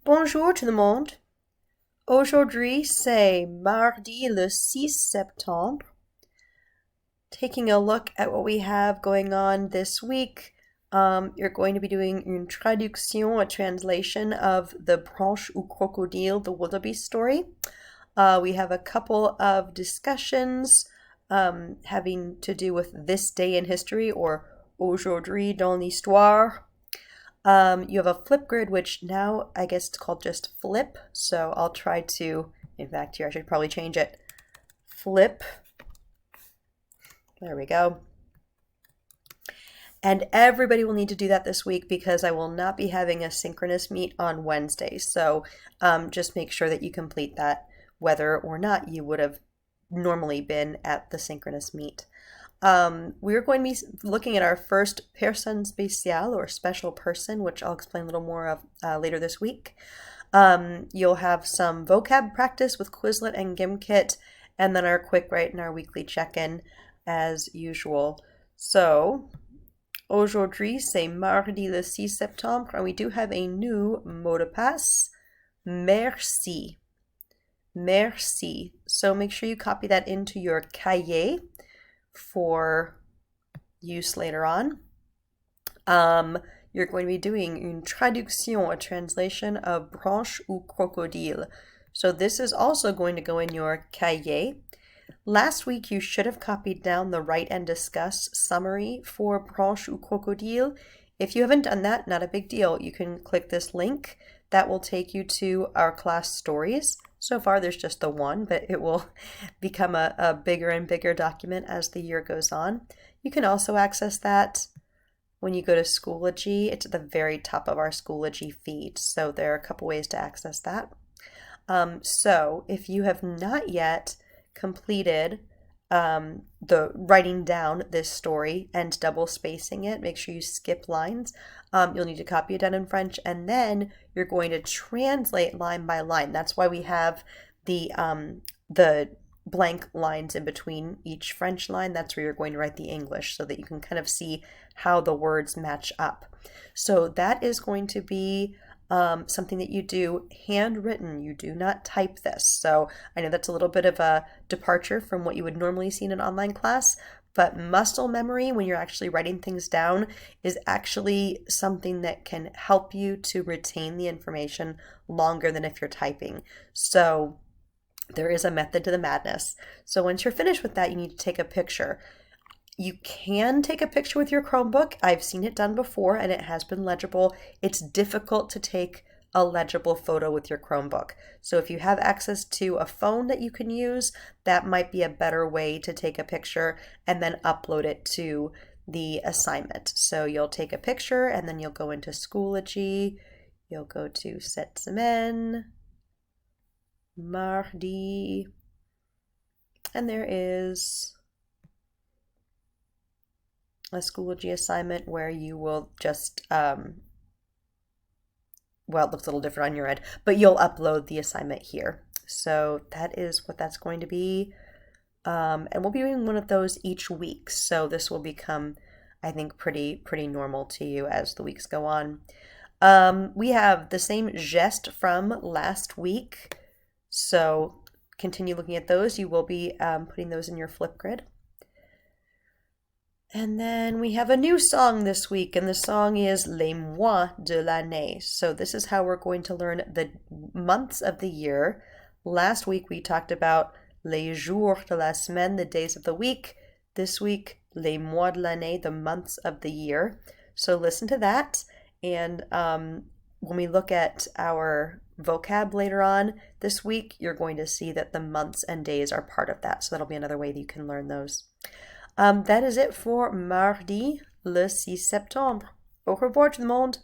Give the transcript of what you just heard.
Bonjour tout le monde. Aujourd'hui, c'est mardi le 6 septembre. Taking a look at what we have going on this week, you're going to be doing une traduction, a translation of the Branche ou Crocodile, the wildebeest story. We have a couple of discussions having to do with this day in history or aujourd'hui dans l'histoire. You have a flip grid, which now I guess it's called just flip. So I'll try to, in fact, here I should probably change it. Flip. There we go. And everybody will need to do that this week because I will not be having a synchronous meet on Wednesday. So just make sure that you complete that, whether or not you would have normally been at the synchronous meet. We're going to be looking at our first personne spéciale or special person, which I'll explain a little more of later this week. You'll have some vocab practice with Quizlet and Gimkit, and then our quick write and our weekly check-in as usual. So, aujourd'hui, c'est mardi le 6 septembre, and we do have a new mot de passe, merci. Merci. So make sure you copy that into your cahier for use later on. You're going to be doing une traduction, a translation of Branche ou Crocodile. So this is also going to go in your cahier. Last week you should have copied down the write and discuss summary for Branche ou Crocodile. If you haven't done that, not a big deal. You can click this link. That will take you to our class stories. So far there's just the one, but it will become a bigger and bigger document as the year goes on. You can also access that when you go to Schoology. It's at the very top of our Schoology feed. So there are a couple ways to access that. So if you have not yet completed the writing down this story and double spacing it, make sure you skip lines. You'll need to copy it down in French, and then you're going to translate line by line. That's why we have the blank lines in between each French line. That's where you're going to write the English so that you can kind of see how the words match up. So that is going to be something that you do handwritten. You do not type this. So I know that's a little bit of a departure from what you would normally see in an online class, but muscle memory, when you're actually writing things down, is actually something that can help you to retain the information longer than if you're typing. So there is a method to the madness. So once you're finished with that, you need to take a picture. You can take a picture with your Chromebook. I've seen it done before and it has been legible. It's difficult to take a legible photo with your Chromebook. So if you have access to a phone that you can use, that might be a better way to take a picture and then upload it to the assignment. So you'll take a picture and then you'll go into Schoology. You'll go to Cette semaine, mardi, and there is a Schoology assignment where you will just, well, it looks a little different on your end, but you'll upload the assignment here. So that is what that's going to be. And we'll be doing one of those each week. So this will become, I think, pretty normal to you as the weeks go on. We have the same geste from last week. So continue looking at those. You will be putting those in your flip grid. And then we have a new song this week, and the song is Les mois de l'année. So this is how we're going to learn the months of the year. Last week we talked about les jours de la semaine, the days of the week. This week, les mois de l'année, the months of the year. So listen to that, and when we look at our vocab later on this week, you're going to see that the months and days are part of that. So that'll be another way that you can learn those. That is it for mardi le 6 septembre. Au revoir tout le monde.